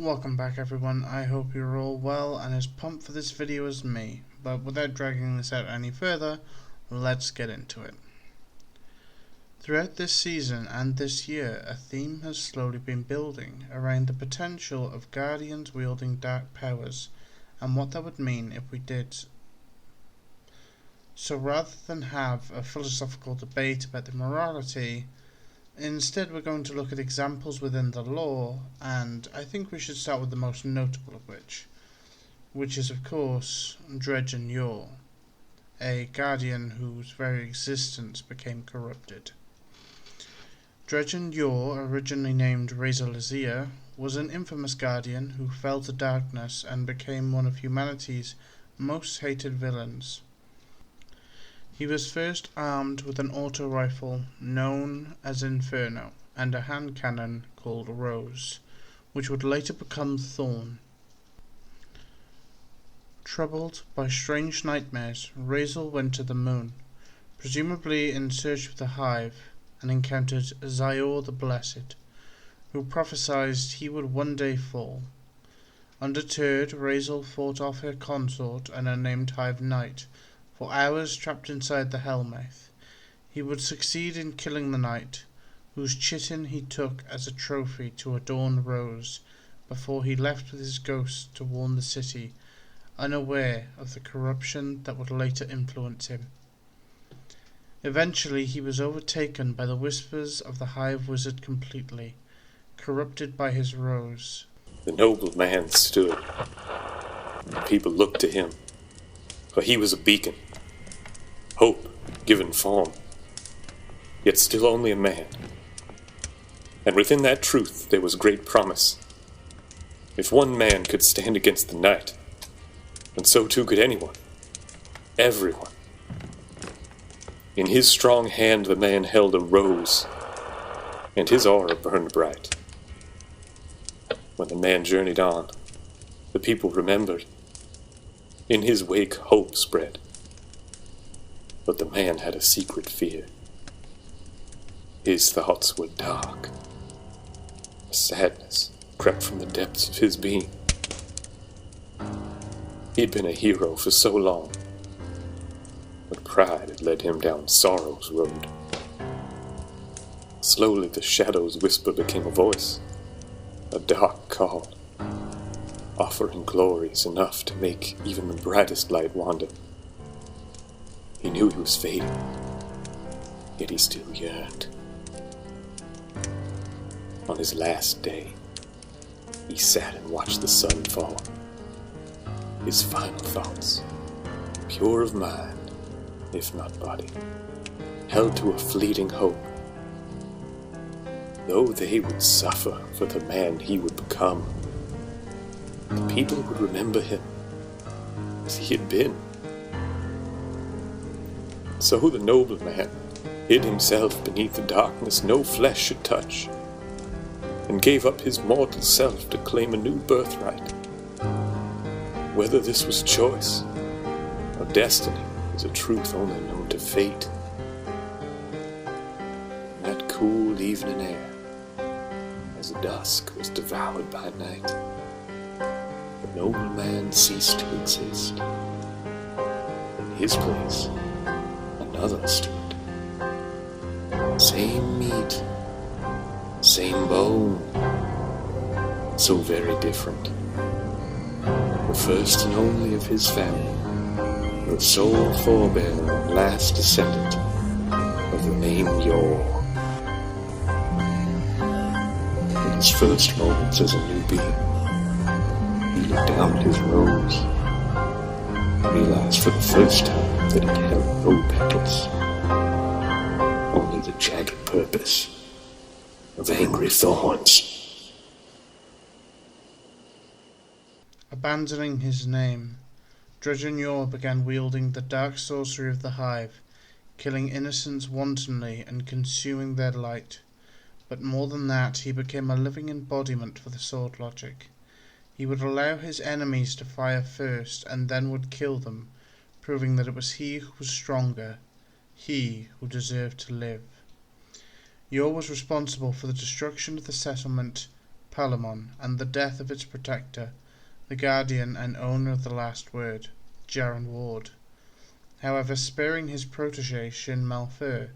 Welcome back everyone, I hope you're all well and as pumped for this video as me, but without dragging this out any further, let's get into it. Throughout this season and this year, a theme has slowly been building around the potential of guardians wielding dark powers and what that would mean if we did. So rather than have a philosophical debate about the morality, instead we're going to look at examples within the lore, and I think we should start with the most notable of which is of course Dredgen Yor, a guardian whose very existence became corrupted. Dredgen Yor, originally named Razor Lazia, was an infamous guardian who fell to darkness and became one of humanity's most hated villains. He was first armed with an auto rifle known as Inferno and a hand cannon called Rose, which would later become Thorn. Troubled by strange nightmares, Razor went to the moon, presumably in search of the Hive, and encountered Zyor the Blessed, who prophesied he would one day fall. Undeterred, Razor fought off her consort and unnamed Hive Knight. For hours trapped inside the Hellmouth, he would succeed in killing the knight, whose chitin he took as a trophy to adorn Rose, before he left with his ghost to warn the city, unaware of the corruption that would later influence him. Eventually he was overtaken by the whispers of the Hive Wizard completely, corrupted by his Rose. The noble man stood. People looked to him, for he was a beacon, hope given form, yet still only a man. And within that truth there was great promise. If one man could stand against the night, and so too could anyone, everyone. In his strong hand the man held a rose, and his aura burned bright. When the man journeyed on, the people remembered. In his wake hope spread. But the man had a secret fear. His thoughts were dark. A sadness crept from the depths of his being. He'd been a hero for so long, but pride had led him down sorrow's road. Slowly the shadow's whisper became a voice, a dark call, offering glories enough to make even the brightest light wander. He knew he was fading, yet he still yearned. On his last day, he sat and watched the sun fall. His final thoughts, pure of mind, if not body, held to a fleeting hope. Though they would suffer for the man he would become, the people would remember him as he had been. So the noble man hid himself beneath the darkness no flesh should touch, and gave up his mortal self to claim a new birthright. Whether this was choice or destiny is a truth only known to fate. In that cool evening air, as dusk was devoured by night, the noble man ceased to exist. In his place, another stood. Same meat, same bone, so very different. The first and only of his family, the sole forebear and last descendant of the name Yor. In his first moments as a new being, he looked down at his rose, and realized for the first time that it held no petals, only the jagged purpose of angry thorns. Abandoning his name, Dredgen Yor began wielding the dark sorcery of the Hive, killing innocents wantonly and consuming their light. But more than that, he became a living embodiment for the sword logic. He would allow his enemies to fire first and then would kill them, proving that it was he who was stronger, he who deserved to live. Yor was responsible for the destruction of the settlement Palamon, and the death of its protector, the guardian and owner of the last word, Jaren Ward, however sparing his protege Shin Malfur,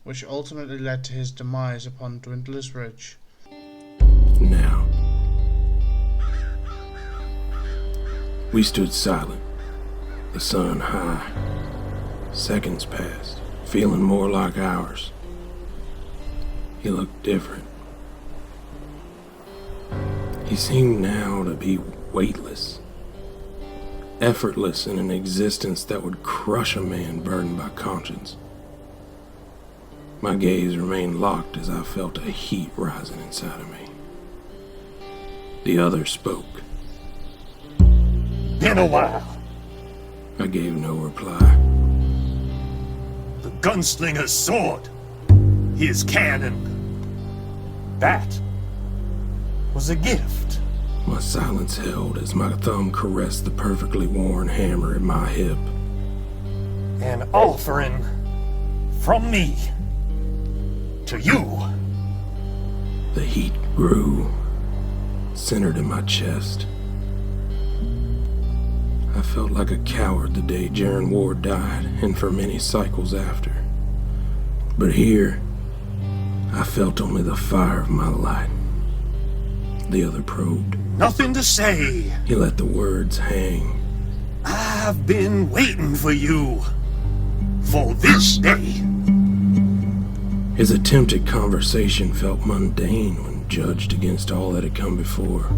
which ultimately led to his demise upon Dwindler's Ridge. Now, we stood silent, the sun high. Seconds passed, feeling more like hours. He looked different. He seemed now to be weightless, effortless in an existence that would crush a man burdened by conscience. My gaze remained locked as I felt a heat rising inside of me. The other spoke. Been a while. I gave no reply. The gunslinger's sword, his cannon, that was a gift. My silence held as my thumb caressed the perfectly worn hammer at my hip. An offering from me to you. The heat grew, centered in my chest. I felt like a coward the day Jaren Ward died, and for many cycles after. But here, I felt only the fire of my light. The other probed. Nothing to say. He let the words hang. I've been waiting for you. For this day. His attempt at conversation felt mundane when judged against all that had come before.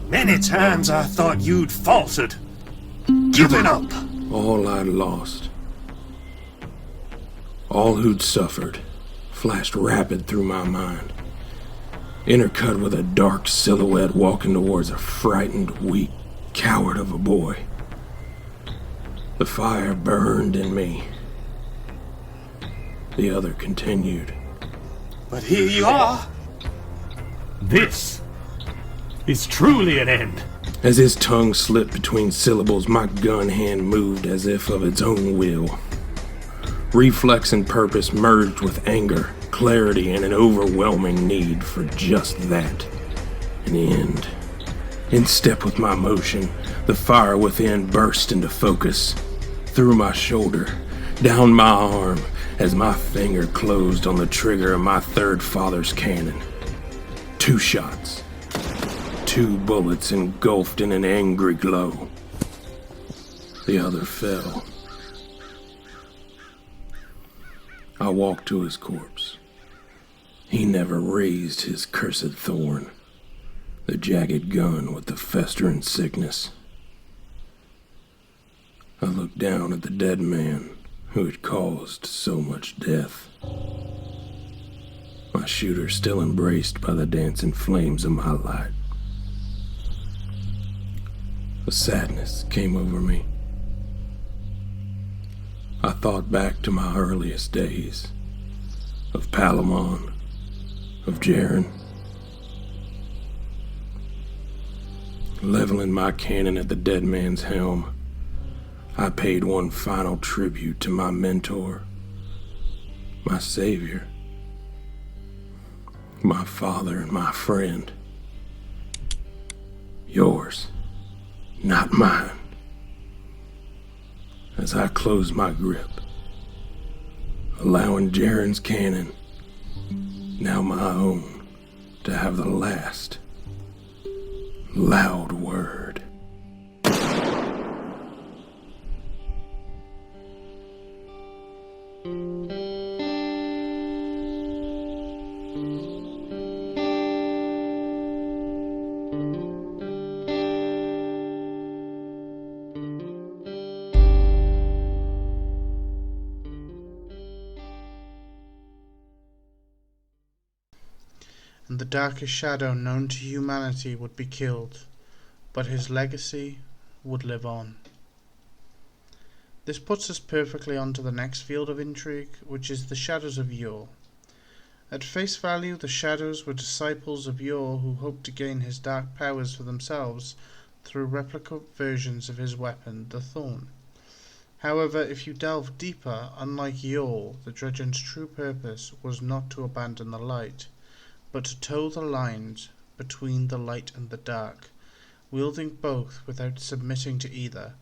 Many times I thought you'd faltered. Given up. All I'd lost, all who'd suffered, flashed rapid through my mind, intercut with a dark silhouette walking towards a frightened, weak coward of a boy. The fire burned in me. The other continued. But here you are. This is truly an end. As his tongue slipped between syllables, my gun hand moved as if of its own will. Reflex and purpose merged with anger, clarity, and an overwhelming need for just that. An end. In step with my motion, the fire within burst into focus. Through my shoulder, down my arm, as my finger closed on the trigger of my third father's cannon. 2 shots. 2 bullets engulfed in an angry glow. The other fell. I walked to his corpse. He never raised his cursed thorn, the jagged gun with the festering sickness. I looked down at the dead man who had caused so much death. My shooter still embraced by the dancing flames of my light. A sadness came over me. I thought back to my earliest days, of Palamon, of Jaren. Leveling my cannon at the dead man's helm, I paid one final tribute to my mentor, my savior, my father and my friend. Yours, not mine. As I closed my grip, allowing Jaren's cannon, now my own, to have the last loud word. And the darkest shadow known to humanity would be killed, but his legacy would live on. This puts us perfectly onto the next field of intrigue, which is the Shadows of Yore. At face value, the Shadows were disciples of Yore who hoped to gain his dark powers for themselves through replica versions of his weapon, the Thorn. However, if you delve deeper, unlike Yore, the Dredgen's true purpose was not to abandon the light, but to toe the lines between the light and the dark, wielding both without submitting to either,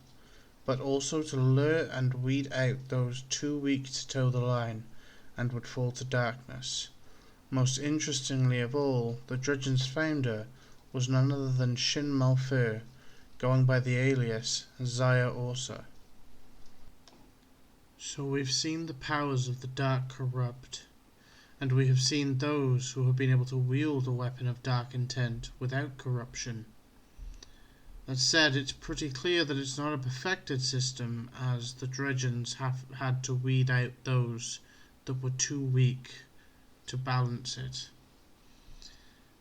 but also to lure and weed out those too weak to toe the line and would fall to darkness. Most interestingly of all, the Dredgen's founder was none other than Shin Malfur, going by the alias Zaya Orsa. So we've seen the powers of the dark corrupt, and we have seen those who have been able to wield a weapon of dark intent without corruption. That said, it's pretty clear that it's not a perfected system, as the Dredgens have had to weed out those that were too weak to balance it.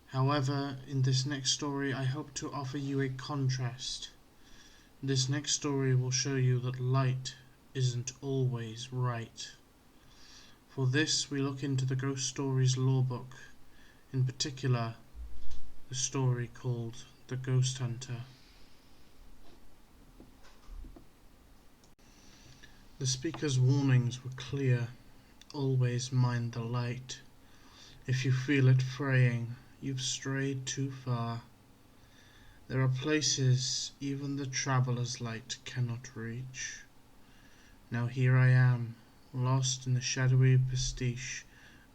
However, in this next story I hope to offer you a contrast. This next story will show you that light isn't always right. For this we look into the Ghost Stories lore book, in particular the story called The Ghost Hunter. The speaker's warnings were clear. Always mind the light. If you feel it fraying, you've strayed too far. There are places even the traveller's light cannot reach. Now here I am, lost in the shadowy pastiche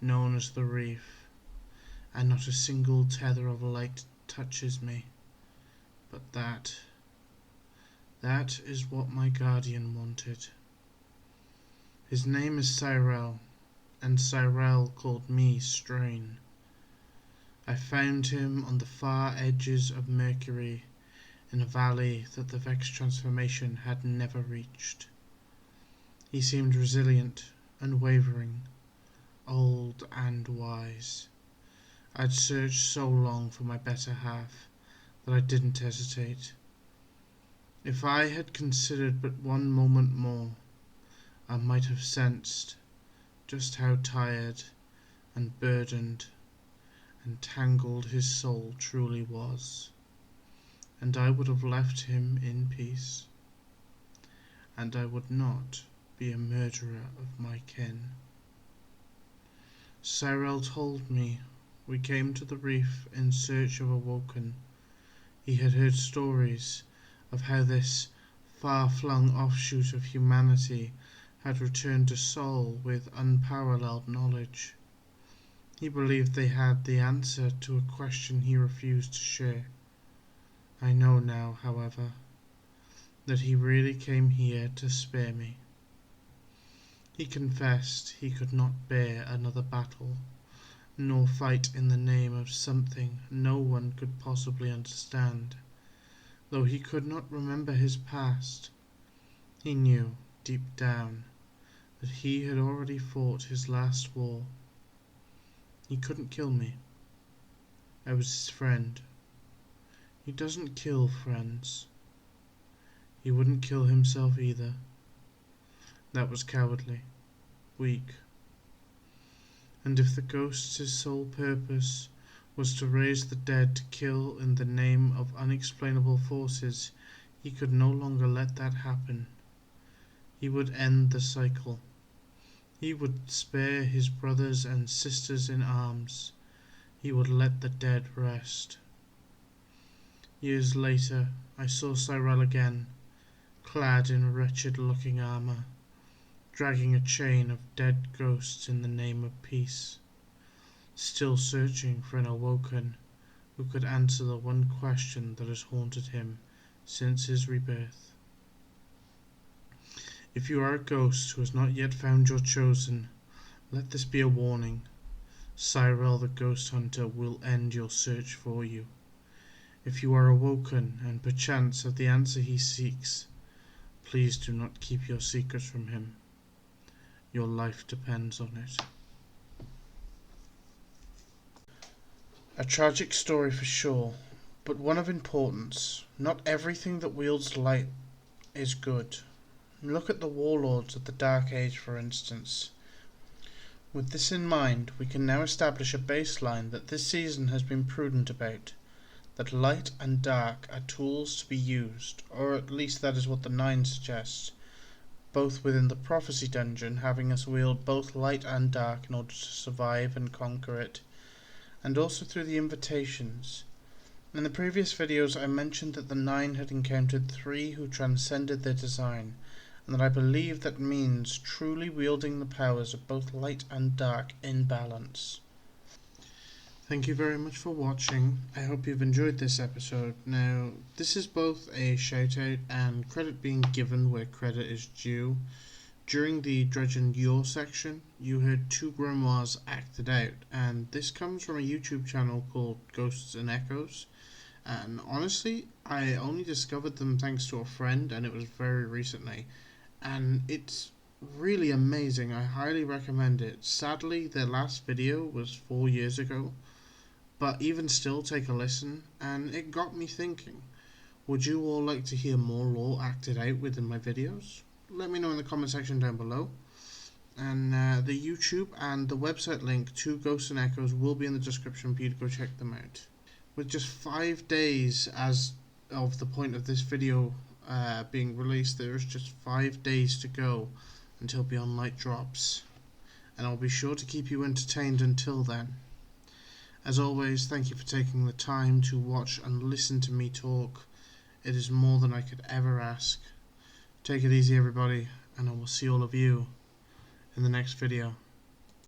known as the reef, and not a single tether of light touches me. But that is what my guardian wanted. His name is Cyrell, and Cyrell called me Strain. I found him on the far edges of Mercury, in a valley that the Vex transformation had never reached. He seemed resilient, unwavering, old and wise. I'd searched so long for my better half that I didn't hesitate. If I had considered but one moment more, I might have sensed just how tired and burdened and tangled his soul truly was, and I would have left him in peace, and I would not be a murderer of my kin. Cyrell told me we came to the reef in search of a Woken. He had heard stories of how this far-flung offshoot of humanity had returned to Sol with unparalleled knowledge. He believed they had the answer to a question he refused to share. I know now, however, that he really came here to spare me. He confessed he could not bear another battle, nor fight in the name of something no one could possibly understand. Though he could not remember his past, he knew, deep down, that he had already fought his last war. He couldn't kill me. I was his friend. He doesn't kill friends. He wouldn't kill himself either. That was cowardly, weak. And if the ghost's sole purpose was to raise the dead to kill in the name of unexplainable forces, he could no longer let that happen. He would end the cycle. He would spare his brothers and sisters in arms. He would let the dead rest. Years later, I saw Cyrell again, clad in wretched-looking armour, dragging a chain of dead ghosts in the name of peace, still searching for an Awoken who could answer the one question that has haunted him since his rebirth. If you are a ghost who has not yet found your chosen, let this be a warning. Cyrell the Ghost Hunter will end your search for you. If you are awoken and perchance have the answer he seeks, please do not keep your secret from him. Your life depends on it. A tragic story for sure, but one of importance. Not everything that wields light is good. Look at the warlords of the Dark Age, for instance. With this in mind, we can now establish a baseline that this season has been prudent about, that light and dark are tools to be used, or at least that is what the 9 suggests, both within the Prophecy Dungeon, having us wield both light and dark in order to survive and conquer it, and also through the invitations, In the previous videos I mentioned that the 9 had encountered 3 who transcended their design, and that I believe that means truly wielding the powers of both light and dark in balance. Thank you very much for watching. I hope you've enjoyed this episode. Now, this is both a shout out and credit being given where credit is due. During the Dredge and Yore section, you heard 2 grimoires acted out, and this comes from a YouTube channel called Ghosts&Echoes. And honestly, I only discovered them thanks to a friend, and it was very recently. And it's really amazing. I highly recommend it. Sadly, their last video was 4 years ago, but even still, take a listen, and it got me thinking. Would you all like to hear more lore acted out within my videos? Let me know in the comment section down below. And the YouTube and the website link to Ghosts and Echoes will be in the description for you to go check them out. With just 5 days as of the point of this video being released, there is just 5 days to go until Beyond Light drops. And I'll be sure to keep you entertained until then. As always, thank you for taking the time to watch and listen to me talk. It is more than I could ever ask. Take it easy, everybody, and I will see all of you in the next video.